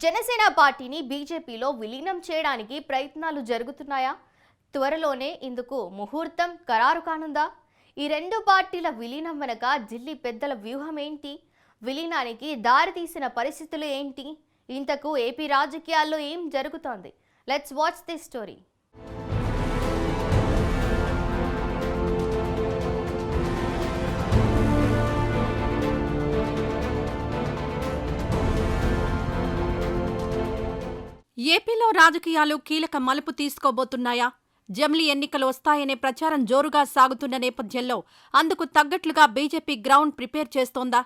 జనసేన పార్టీని బీజేపీలో విలీనం చేయడానికి ప్రయత్నాలు జరుగుతున్నాయా? త్వరలోనే ఇందుకు ముహూర్తం ఖరారు కానుందా? ఈ రెండు పార్టీల విలీనం వెనక ఢిల్లీ పెద్దల వ్యూహం ఏంటి? విలీనానికి దారితీసిన పరిస్థితులు ఏంటి? ఇంతకు ఏపీ రాజకీయాల్లో ఏం జరుగుతోంది? Let's watch this story. ఏపీలో రాజకీయాలు కీలక మలుపు తీసుకోబోతున్నాయా? జమిలీ ఎన్నికలు వస్తాయనే ప్రచారం జోరుగా సాగుతున్న నేపథ్యంలో అందుకు తగ్గట్లుగా బీజేపీ గ్రౌండ్ ప్రిపేర్ చేస్తోందా?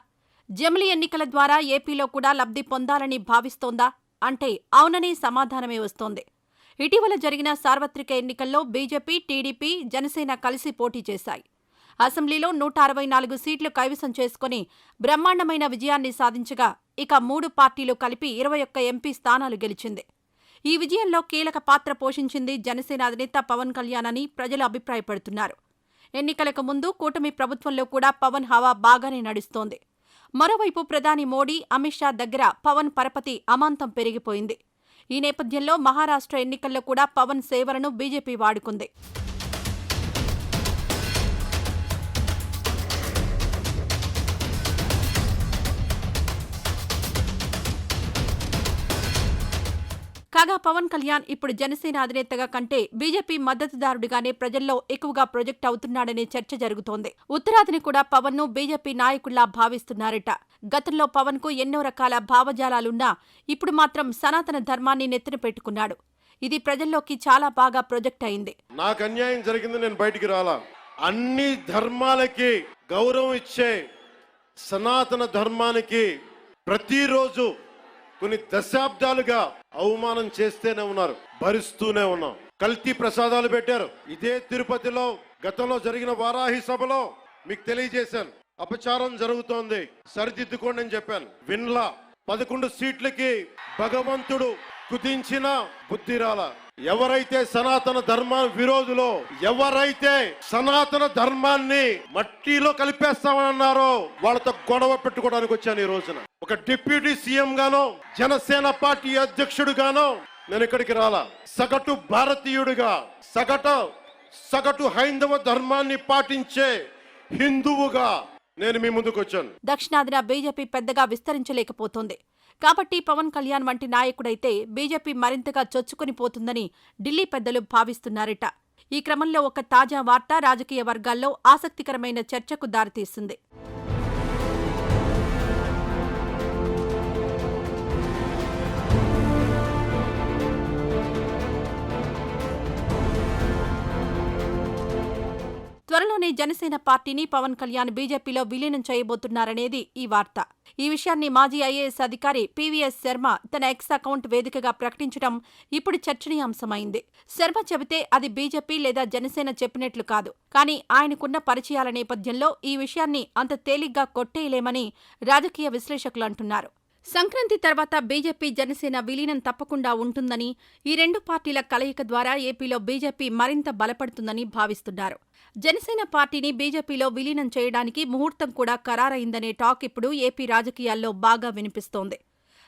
జమిలీ ఎన్నికల ద్వారా ఏపీలో కూడా లబ్ధి పొందాలని భావిస్తోందా అంటే అవుననే సమాధానమే వస్తోంది. ఇటీవల జరిగిన సార్వత్రిక ఎన్నికల్లో బీజేపీ, టీడీపీ, జనసేన కలిసి పోటీ చేశాయి. అసెంబ్లీలో 164 సీట్లు కైవసం చేసుకుని బ్రహ్మాండమైన విజయాన్ని సాధించగా ఇక 3 పార్టీలు కలిపి 21 ఎంపీ స్థానాలు గెలిచింది. ఈ విజయంలో కీలక పాత్ర పోషించింది జనసేన అధినేత పవన్ కళ్యాణ్ అని ప్రజలు అభిప్రాయపడుతున్నారు. ఎన్నికలకు ముందు కూటమి ప్రభుత్వంలో కూడా పవన్ హవా బాగానే నడుస్తోంది. మరోవైపు ప్రధాని మోడీ, అమిత్ షా దగ్గర పవన్ పరపతి అమాంతం పెరిగిపోయింది. ఈ నేపథ్యంలో మహారాష్ట్ర ఎన్నికల్లో కూడా పవన్ సేవలను బీజేపీ వాడుకుంది. కాగా పవన్ కళ్యాణ్ ఇప్పుడు జనసేన అధినేతగా కంటే బీజేపీ మద్దతుదారుడిగానే ప్రజల్లో ఎక్కువగా ప్రొజెక్ట్ అవుతున్నాడనే చర్చ జరుగుతోంది. ఉత్తరాదిని కూడా పవన్ ను బీజేపీ నాయకుల్లా భావిస్తున్నారట. గతంలో పవన్ కు ఎన్నో రకాల భావజాలాలున్నా ఇప్పుడు మాత్రం సనాతన ధర్మాన్ని నెత్తిన పెట్టుకున్నాడు. ఇది ప్రజల్లోకి చాలా బాగా ప్రొజెక్ట్ అయింది. నాకు అన్యాయం జరిగింది, నేను బయటికి రాలా. అన్ని ధర్మాలకి గౌరవం ఇచ్చే సనాతన ధర్మానికి ప్రతిరోజు కొన్ని దశాబ్దాలుగా అవమానం చేస్తూనే ఉన్నారు, భరిస్తూనే ఉన్నాం. కల్తీ ప్రసాదాలు పెట్టారు. ఇదే తిరుపతిలో గతంలో జరిగిన వారాహి సభలో మీకు తెలియజేశాను, అపచారం జరుగుతోంది, సరిదిద్దుకోండి అని చెప్పాను. విన్లా 11 సీట్లకి భగవంతుడు కుదించిన బుద్ధిరాల. ఎవరైతే సనాతన ధర్మ విరోధులో, ఎవరైతే సనాతన ధర్మాన్ని మట్టిలో కలిపేస్తామన్నారో వాళ్ళతో గొడవ పెట్టుకోవడానికి వచ్చాను. ఈ రోజున ఒక డిప్యూటీ సీఎం గానో, జనసేన పార్టీ అధ్యక్షుడుగానో నేను ఇక్కడికి రాలా. సగటు భారతీయుడిగా, సగటు హైందవ ధర్మాన్ని పాటించే హిందువుగా నేను మీ ముందుకు వచ్చాను. దక్షిణాదిన బీజేపీ పెద్దగా విస్తరించలేకపోతోంది. కాబట్టి పవన్ కళ్యాణ్ వంటి నాయకుడైతే బీజేపీ మరింతగా చొచ్చుకుని పోతుందని ఢిల్లీ పెద్దలు భావిస్తున్నారట. ఈ క్రమంలో ఒక తాజా వార్త రాజకీయ వర్గాల్లో ఆసక్తికరమైన చర్చకు దారితీస్తుంది. త్వరలోనే జనసేన పార్టీని పవన్ కళ్యాణ్ బీజేపీలో విలీనం చేయబోతున్నారనేది ఈ వార్త. ఈ విషయాన్ని మాజీ ఐఏఎస్ అధికారి పీవీఎస్ శర్మ తన ఎక్స్ అకౌంట్ వేదికగా ప్రకటించడం ఇప్పుడు చర్చనీయాంశమైంది. శర్మ చెబితే అది బీజేపీ లేదా జనసేన చెప్పినట్లు కాదు. కానీ ఆయనకున్న పరిచయాల నేపథ్యంలో ఈ విషయాన్ని అంత తేలిగ్గా కొట్టేయలేమని రాజకీయ విశ్లేషకులు అంటున్నారు. సంక్రాంతి తర్వాత బీజేపీ, జనసేన విలీనం తప్పకుండా ఉంటుందని, ఈ రెండు పార్టీల కలయిక ద్వారా ఏపీలో బీజేపీ మరింత బలపడుతుందని భావిస్తున్నారు. జనసేన పార్టీని బీజేపీలో విలీనం చేయడానికి ముహూర్తం కూడా ఖరారైందనే టాక్ ఇప్పుడు ఏపీ రాజకీయాల్లో బాగా వినిపిస్తోంది.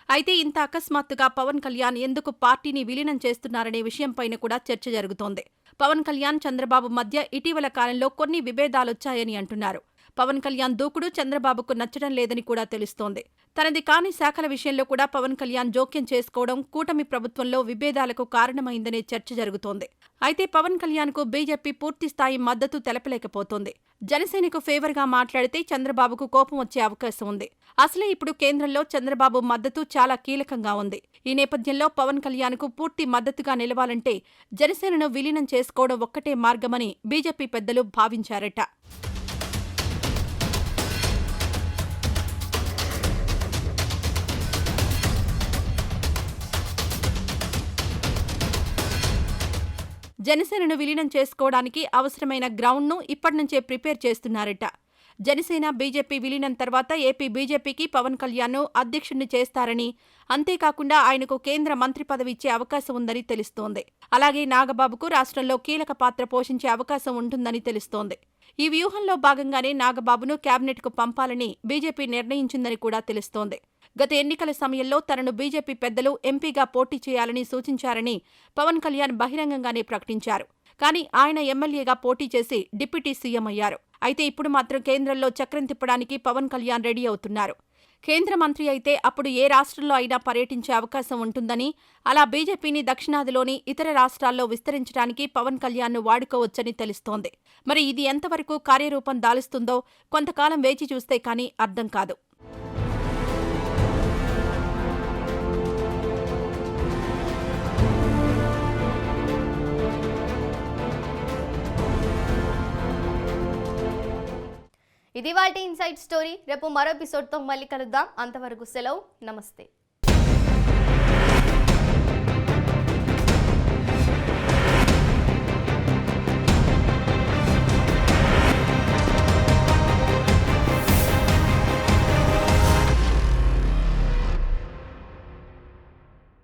అయితే ఇంత అకస్మాత్తుగా పవన్ కళ్యాణ్ ఎందుకు పార్టీని విలీనం చేస్తున్నారనే విషయంపైన కూడా చర్చ జరుగుతోంది. పవన్ కళ్యాణ్, చంద్రబాబు మధ్య ఇటీవల కాలంలో కొన్ని విభేదాలొచ్చాయని అంటున్నారు. పవన్ కళ్యాణ్ దూకుడు చంద్రబాబుకు నచ్చడం లేదని కూడా తెలుస్తోంది. తనది కాని శాఖల విషయంలో కూడా పవన్ కళ్యాణ్ జోక్యం చేసుకోవడం కూటమి ప్రభుత్వంలో విభేదాలకు కారణమైందనే చర్చ జరుగుతోంది. అయితే పవన్ కళ్యాణ్ కు బీజేపీ పూర్తిస్థాయి మద్దతు తెలపలేకపోతోంది. జనసేనకు ఫేవర్గా మాట్లాడితే చంద్రబాబుకు కోపం వచ్చే అవకాశం ఉంది. అసలే ఇప్పుడు కేంద్రంలో చంద్రబాబు మద్దతు చాలా కీలకంగా ఉంది. ఈ నేపథ్యంలో పవన్ కళ్యాణ్ కు పూర్తి మద్దతుగా నిలవాలంటే జనసేనను విలీనం చేసుకోవడం ఒక్కటే మార్గమని బీజేపీ పెద్దలు భావించారట. జనసేనను విలీనం చేసుకోవడానికి అవసరమైన గ్రౌండ్ను ఇప్పటినుంచే ప్రిపేర్ చేస్తున్నారట. జనసేన, బీజేపీ విలీనం తర్వాత ఏపీ బీజేపీకి పవన్ కళ్యాణ్ను అధ్యక్షుణ్ణి చేస్తారని, అంతేకాకుండా ఆయనకు కేంద్ర మంత్రి పదవి ఇచ్చే అవకాశం ఉందని తెలుస్తోంది. అలాగే నాగబాబుకు రాష్ట్రంలో కీలక పాత్ర పోషించే అవకాశం ఉంటుందని తెలుస్తోంది. ఈ వ్యూహంలో భాగంగానే నాగబాబును కేబినెట్కు పంపాలని బీజేపీ నిర్ణయించిందని కూడా తెలుస్తోంది. గత ఎన్నికల సమయంలో తనను బీజేపీ పెద్దలు ఎంపీగా పోటీ చేయాలని సూచించారని పవన్ కళ్యాణ్ బహిరంగంగానే ప్రకటించారు. కానీ ఆయన ఎమ్మెల్యేగా పోటీ చేసి డిప్యూటీ సీఎం అయ్యారు. అయితే ఇప్పుడు మాత్రం కేంద్రంలో చక్రం తిప్పడానికి పవన్ కళ్యాణ్ రెడీ అవుతున్నారు. కేంద్ర మంత్రి అయితే అప్పుడు ఏ రాష్ట్రంలో అయినా పర్యటించే అవకాశం ఉంటుందని, అలా బీజేపీని దక్షిణాదిలోని ఇతర రాష్ట్రాల్లో విస్తరించడానికి పవన్ కళ్యాణ్ను వాడుకోవచ్చని తెలుస్తోంది. మరి ఇది ఎంతవరకు కార్యరూపం దాలుస్తుందో కొంతకాలం వేచి చూస్తే కానీ అర్థం కాదు. ఇది వాటి ఇన్సైడ్ స్టోరీ. రేపు మరో ఎపిసోడ్తో మళ్ళీ కలుద్దాం. అంతవరకు సెలవు. నమస్తే.